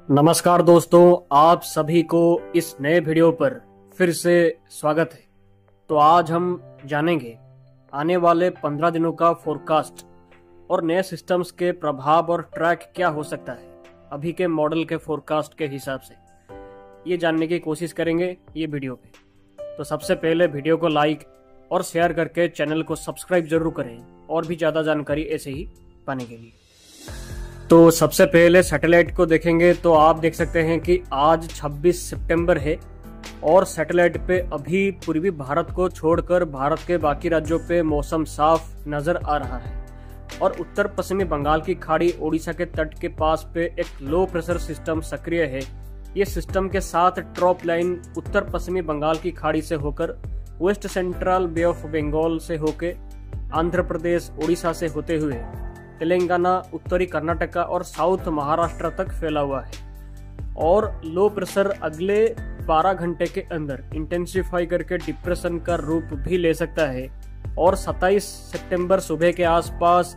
नमस्कार दोस्तों, आप सभी को इस नए वीडियो पर फिर से स्वागत है। तो आज हम जानेंगे आने वाले 15 दिनों का फोरकास्ट और नए सिस्टम्स के प्रभाव और ट्रैक क्या हो सकता है अभी के मॉडल के फोरकास्ट के हिसाब से। ये जानने की कोशिश करेंगे ये वीडियो पे। तो सबसे पहले वीडियो को लाइक और शेयर करके चैनल को सब्सक्राइब जरूर करें और भी ज़्यादा जानकारी ऐसे ही पाने के लिए। तो सबसे पहले सैटेलाइट को देखेंगे तो आप देख सकते हैं कि आज 26 सितंबर है और सैटेलाइट पे अभी पूर्वी भारत को छोड़कर भारत के बाकी राज्यों पे मौसम साफ नजर आ रहा है और उत्तर पश्चिमी बंगाल की खाड़ी ओडिशा के तट के पास पे एक लो प्रेशर सिस्टम सक्रिय है। ये सिस्टम के साथ ट्रॉप लाइन उत्तर पश्चिमी बंगाल की खाड़ी से होकर west central bay of Bengal से होके आंध्र प्रदेश ओडिशा से होते हुए तेलंगाना, उत्तरी कर्नाटका और साउथ महाराष्ट्र तक फैला हुआ है और लो प्रेशर अगले 12 घंटे के अंदर इंटेंसिफाई करके डिप्रेशन का रूप भी ले सकता है और 27 सितंबर सुबह के आसपास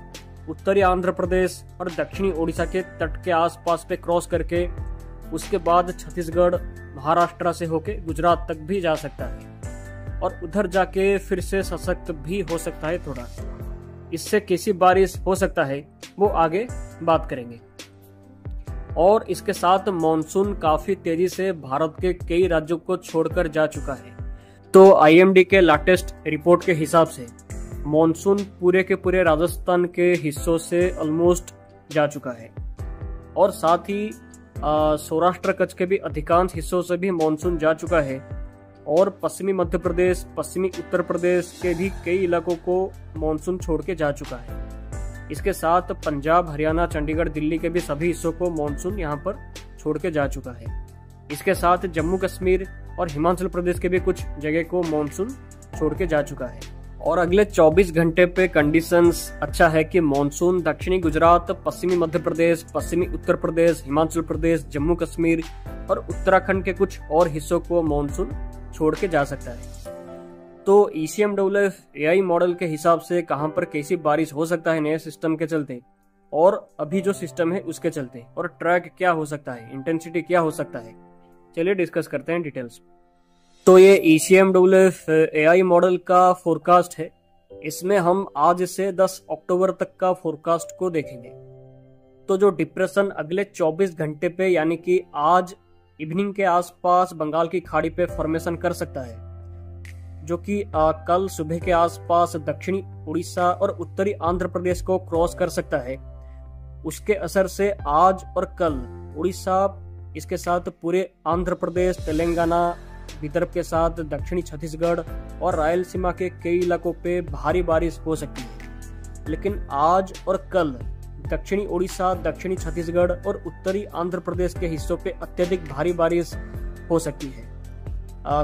उत्तरी आंध्र प्रदेश और दक्षिणी ओडिशा के तट के आसपास पे क्रॉस करके उसके बाद छत्तीसगढ़, महाराष्ट्र से होके गुजरात तक भी जा सकता है और उधर जाके फिर से सशक्त भी हो सकता है। थोड़ा इससे कैसी बारिश हो सकता है वो आगे बात करेंगे। और इसके साथ मॉनसून काफी तेजी से भारत के कई राज्यों को छोड़कर जा चुका है। तो आईएमडी के लेटेस्ट रिपोर्ट के हिसाब से मॉनसून पूरे के पूरे राजस्थान के हिस्सों से ऑलमोस्ट जा चुका है और साथ ही सौराष्ट्र कच्छ के भी अधिकांश हिस्सों से भी मॉनसून जा चुका है और पश्चिमी मध्य प्रदेश, पश्चिमी उत्तर प्रदेश के भी कई इलाकों को मॉनसून छोड़ के जा चुका है। इसके साथ पंजाब, हरियाणा, चंडीगढ़, दिल्ली के भी सभी हिस्सों को मॉनसून यहाँ पर छोड़ के जा चुका है। इसके साथ जम्मू कश्मीर और हिमाचल प्रदेश के भी कुछ जगह को मॉनसून छोड़ के जा चुका है और अगले 24 घंटे पे कंडीशंस अच्छा है कि मॉनसून दक्षिणी गुजरात, पश्चिमी मध्य प्रदेश, पश्चिमी उत्तर प्रदेश, हिमाचल प्रदेश, जम्मू कश्मीर और उत्तराखंड के कुछ और हिस्सों को मॉनसून छोड़ के जा सकता है। तो ECMWF AI मॉडल के हिसाब से कहां पर कैसी बारिश हो सकता है नए सिस्टम के चलते और अभी जो सिस्टम है उसके चलते और ट्रैक क्या हो सकता है, इंटेंसिटी क्या हो सकता है, चलिए डिस्कस करते हैं डिटेल्स। तो ये ECMWF AI मॉडल का फोरकास्ट है। इसमें हम आज से 10 अक्टूबर तक का फोरकास्ट को देखेंगे। तो जो डिप्रेशन अगले 24 घंटे पे यानी कि आज इवनिंग के आसपास बंगाल की खाड़ी पे फॉर्मेशन कर सकता है, जो कि कल सुबह के आसपास दक्षिणी उड़ीसा और उत्तरी आंध्र प्रदेश को क्रॉस कर सकता है। उसके असर से आज और कल उड़ीसा, इसके साथ पूरे आंध्र प्रदेश, तेलंगाना, विदर्भ के साथ दक्षिणी छत्तीसगढ़ और रायलसीमा के कई इलाकों पे भारी बारिश हो सकती है। लेकिन आज और कल दक्षिणी ओडिशा, दक्षिणी छत्तीसगढ़ और उत्तरी आंध्र प्रदेश के हिस्सों पे अत्यधिक भारी बारिश हो सकती है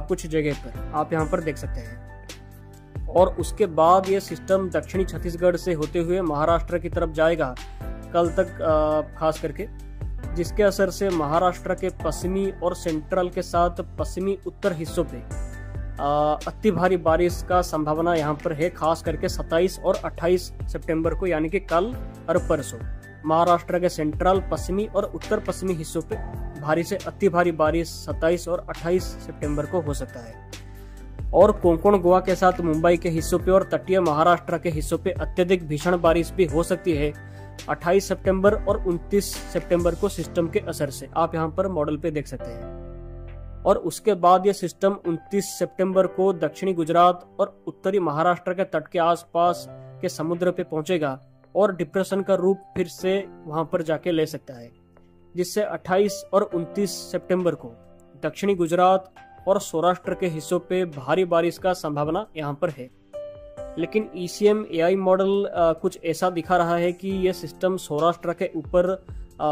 कुछ जगह पर, आप यहाँ पर देख सकते हैं। और उसके बाद ये सिस्टम दक्षिणी छत्तीसगढ़ से होते हुए महाराष्ट्र की तरफ जाएगा कल तक खास करके, जिसके असर से महाराष्ट्र के पश्चिमी और सेंट्रल के साथ पश्चिमी उत्तर हिस्सों पे अति भारी बारिश का संभावना यहाँ पर है, खास करके 27 और 28 सितंबर को यानी कि कल और परसों महाराष्ट्र के सेंट्रल, पश्चिमी और उत्तर पश्चिमी हिस्सों पे भारी से अति भारी बारिश 27 और 28 सितंबर को हो सकता है। और कोंकण, गोवा के साथ मुंबई के हिस्सों पे और तटीय महाराष्ट्र के हिस्सों पे अत्यधिक भीषण बारिश भी हो सकती है 28 सितंबर और 29 सितंबर को सिस्टम के असर से, आप यहाँ पर मॉडल पे देख सकते हैं। और उसके बाद यह सिस्टम 29 सितंबर को दक्षिणी गुजरात और उत्तरी महाराष्ट्र के तट के आसपास के समुद्र पे पहुंचेगा और डिप्रेशन का रूप फिर से वहां पर जाके ले सकता है, जिससे 28 और 29 सितंबर को दक्षिणी गुजरात और सौराष्ट्र के हिस्सों पे भारी बारिश का संभावना यहाँ पर है। लेकिन ECM AI मॉडल कुछ ऐसा दिखा रहा है कि यह सिस्टम सौराष्ट्र के ऊपर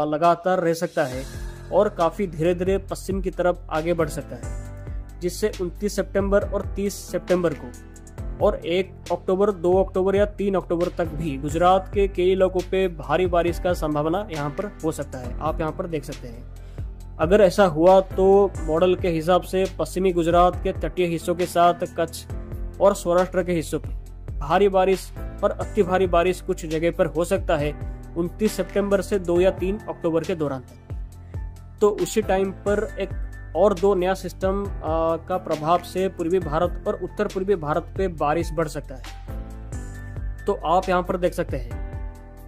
लगातार रह सकता है और काफी धीरे धीरे पश्चिम की तरफ आगे बढ़ सकता है, जिससे 29 सितंबर और 30 सितंबर को और 1 अक्टूबर, 2 अक्टूबर या 3 अक्टूबर तक भी गुजरात के कई इलाकों पे भारी बारिश का संभावना यहाँ पर हो सकता है, आप यहाँ पर देख सकते हैं। अगर ऐसा हुआ तो मॉडल के हिसाब से पश्चिमी गुजरात के तटीय हिस्सों के साथ कच्छ और सौराष्ट्र के हिस्सों पे भारी बारिश और अति भारी बारिश कुछ जगह पर हो सकता है 29 सितंबर से 2 या 3 अक्टूबर के दौरान तक। तो उसी टाइम पर एक और दो नया सिस्टम का प्रभाव से पूर्वी भारत और उत्तर पूर्वी भारत पे बारिश बढ़ सकता है। तो आप यहाँ पर देख सकते हैं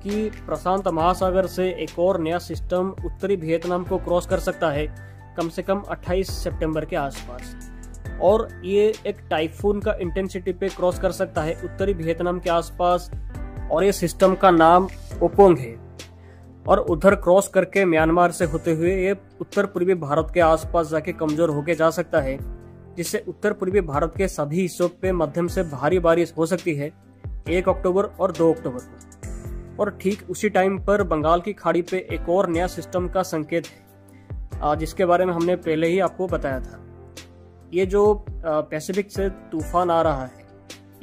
कि प्रशांत महासागर से एक और नया सिस्टम उत्तरी वियतनाम को क्रॉस कर सकता है कम से कम 28 सितंबर के आसपास, और ये एक टाइफून का इंटेंसिटी पे क्रॉस कर सकता है उत्तरी वियतनाम के आसपास, और ये सिस्टम का नाम ओपोंग है। और उधर क्रॉस करके म्यांमार से होते हुए ये उत्तर पूर्वी भारत के आसपास जाके कमजोर होके जा सकता है, जिससे उत्तर पूर्वी भारत के सभी हिस्सों पे मध्यम से भारी बारिश हो सकती है 1 अक्टूबर और 2 अक्टूबर को। और ठीक उसी टाइम पर बंगाल की खाड़ी पे एक और नया सिस्टम का संकेत है, जिसके बारे में हमने पहले ही आपको बताया था। ये जो पैसिफिक से तूफान आ रहा है,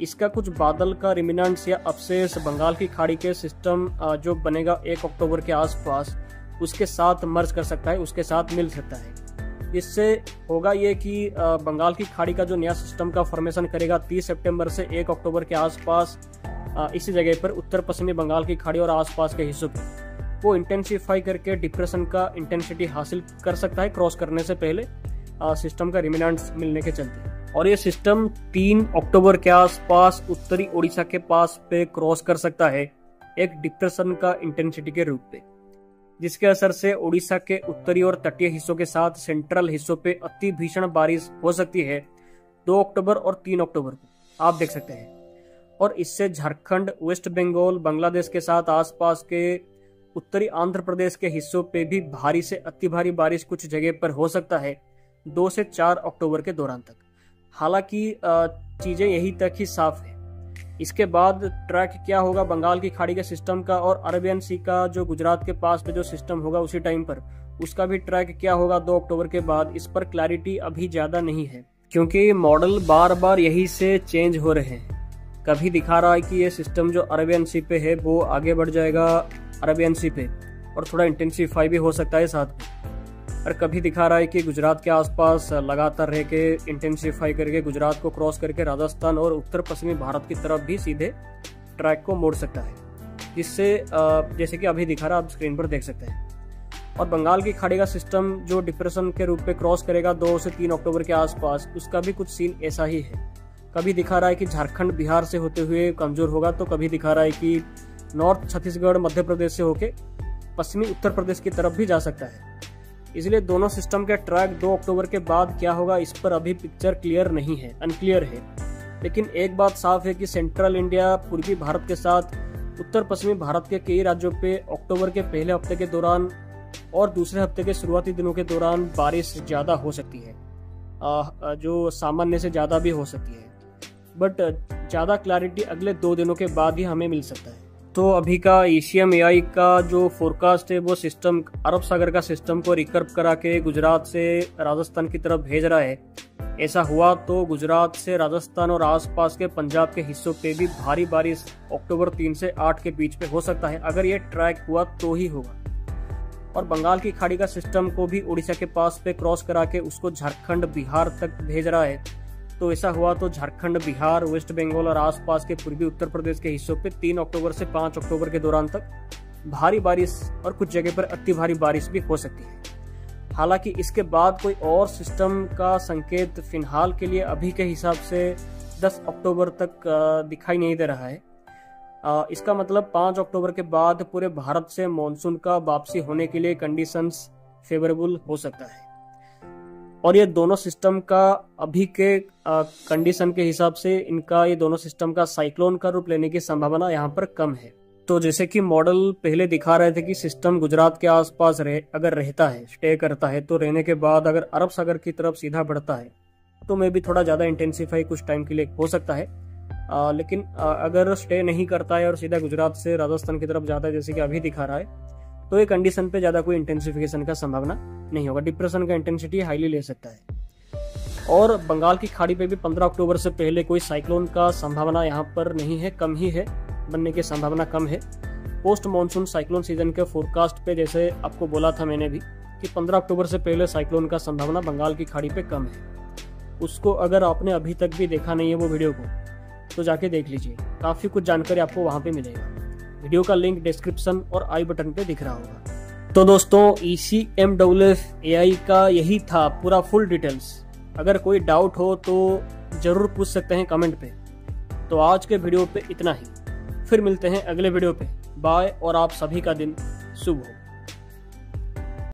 इसका कुछ बादल का रिमिनेंट्स या अवशेष बंगाल की खाड़ी के सिस्टम जो बनेगा 1 अक्टूबर के आसपास उसके साथ मर्ज कर सकता है, उसके साथ मिल सकता है। इससे होगा ये कि बंगाल की खाड़ी का जो नया सिस्टम का फॉर्मेशन करेगा 30 सितंबर से 1 अक्टूबर के आसपास इसी जगह पर उत्तर पश्चिमी बंगाल की खाड़ी और आसपास के हिस्सों पर वो इंटेंसिफाई करके डिप्रेशन का इंटेंसिटी हासिल कर सकता है क्रॉस करने से पहले सिस्टम का रिमिनेंट्स मिलने के चलते। और ये सिस्टम 3 अक्टूबर के आसपास उत्तरी ओडिशा के पास पे क्रॉस कर सकता है एक डिप्रेशन का इंटेंसिटी के रूप में, जिसके असर से ओडिशा के उत्तरी और तटीय हिस्सों के साथ सेंट्रल हिस्सों पे अति भीषण बारिश हो सकती है 2 अक्टूबर और 3 अक्टूबर को, आप देख सकते हैं। और इससे झारखंड, वेस्ट बंगाल, बांग्लादेश के साथ आसपास के उत्तरी आंध्र प्रदेश के हिस्सों पे भी भारी से अति भारी बारिश कुछ जगह पर हो सकता है 2 से 4 अक्टूबर के दौरान तक। हालांकि चीजें यही तक ही साफ है। इसके बाद ट्रैक क्या होगा बंगाल की खाड़ी के सिस्टम का और अरेबियन सी का जो गुजरात के पास पे जो सिस्टम होगा उसी टाइम पर उसका भी ट्रैक क्या होगा 2 अक्टूबर के बाद, इस पर क्लैरिटी अभी ज्यादा नहीं है, क्योंकि मॉडल बार बार यही से चेंज हो रहे हैं। कभी दिखा रहा है कि ये सिस्टम जो अरेबियन सी पे है वो आगे बढ़ जाएगा अरेबियन सी पे और थोड़ा इंटेंसिफाई भी हो सकता है साथ में, और कभी दिखा रहा है कि गुजरात के आसपास लगातार रह के इंटेंसिफाई करके गुजरात को क्रॉस करके राजस्थान और उत्तर पश्चिमी भारत की तरफ भी सीधे ट्रैक को मोड़ सकता है, जिससे जैसे कि अभी दिखा रहा आप स्क्रीन पर देख सकते हैं। और बंगाल की खाड़ी का सिस्टम जो डिप्रेशन के रूप में क्रॉस करेगा 2 से 3 अक्टूबर के आसपास, उसका भी कुछ सीन ऐसा ही है। कभी दिखा रहा है कि झारखंड बिहार से होते हुए कमजोर होगा, तो कभी दिखा रहा है कि नॉर्थ छत्तीसगढ़ मध्य प्रदेश से होके पश्चिमी उत्तर प्रदेश की तरफ भी जा सकता है। इसलिए दोनों सिस्टम के ट्रैक 2 अक्टूबर के बाद क्या होगा इस पर अभी पिक्चर क्लियर नहीं है, अनक्लियर है। लेकिन एक बात साफ है कि सेंट्रल इंडिया पूर्वी भारत के साथ उत्तर पश्चिमी भारत के कई राज्यों पे अक्टूबर के पहले हफ्ते के दौरान और दूसरे हफ्ते के शुरुआती दिनों के दौरान बारिश ज्यादा हो सकती है, जो सामान्य से ज्यादा भी हो सकती है। बट ज्यादा क्लैरिटी अगले 2 दिनों के बाद ही हमें मिल सकता है। तो अभी का ECMAI का जो फोरकास्ट है वो सिस्टम अरब सागर का सिस्टम को रिकर्व करा के गुजरात से राजस्थान की तरफ भेज रहा है। ऐसा हुआ तो गुजरात से राजस्थान और आसपास के पंजाब के हिस्सों पे भी भारी बारिश अक्टूबर 3 से 8 के बीच में हो सकता है, अगर ये ट्रैक हुआ तो ही होगा। और बंगाल की खाड़ी का सिस्टम को भी उड़ीसा के पास पे क्रॉस करा के उसको झारखंड बिहार तक भेज रहा है। तो ऐसा हुआ तो झारखंड, बिहार, वेस्ट बंगाल और आसपास के पूर्वी उत्तर प्रदेश के हिस्सों पे 3 अक्टूबर से 5 अक्टूबर के दौरान तक भारी बारिश और कुछ जगह पर अति भारी बारिश भी हो सकती है। हालांकि इसके बाद कोई और सिस्टम का संकेत फिलहाल के लिए अभी के हिसाब से 10 अक्टूबर तक दिखाई नहीं दे रहा है। इसका मतलब 5 अक्टूबर के बाद पूरे भारत से मॉनसून का वापसी होने के लिए कंडीशंस फेवरेबल हो सकता है। और ये दोनों सिस्टम का अभी के कंडीशन के हिसाब से इनका ये दोनों सिस्टम का साइक्लोन का रूप लेने की संभावना यहाँ पर कम है। तो जैसे कि मॉडल पहले दिखा रहे थे कि सिस्टम गुजरात के आसपास अगर रहता है, स्टे करता है, तो रहने के बाद अगर अरब सागर की तरफ सीधा बढ़ता है तो मे भी थोड़ा ज्यादा इंटेंसिफाई कुछ टाइम के लिए हो सकता है। लेकिन अगर स्टे नहीं करता है और सीधा गुजरात से राजस्थान की तरफ जाता है जैसे कि अभी दिखा रहा है, तो ये कंडीशन पे ज्यादा कोई इंटेंसिफिकेशन का संभावना नहीं होगा। डिप्रेशन का इंटेंसिटी हाईली ले सकता है। और बंगाल की खाड़ी पे भी 15 अक्टूबर से पहले कोई साइक्लोन का संभावना यहाँ पर नहीं है, कम ही है, बनने की संभावना कम है। पोस्ट मानसून साइक्लोन सीजन के फोरकास्ट पे जैसे आपको बोला था मैंने भी कि 15 अक्टूबर से पहले साइक्लोन का संभावना बंगाल की खाड़ी पे कम है। उसको अगर आपने अभी तक भी देखा नहीं है वो वीडियो को, तो जाके देख लीजिए, काफी कुछ जानकारी आपको वहां पे मिलेगा। वीडियो का लिंक डिस्क्रिप्शन और आई बटन पे दिख रहा होगा। तो दोस्तों ECMWF AI का यही था पूरा फुल डिटेल्स। अगर कोई डाउट हो तो ज़रूर पूछ सकते हैं कमेंट पे। तो आज के वीडियो पे इतना ही, फिर मिलते हैं अगले वीडियो पे। बाय और आप सभी का दिन शुभ हो।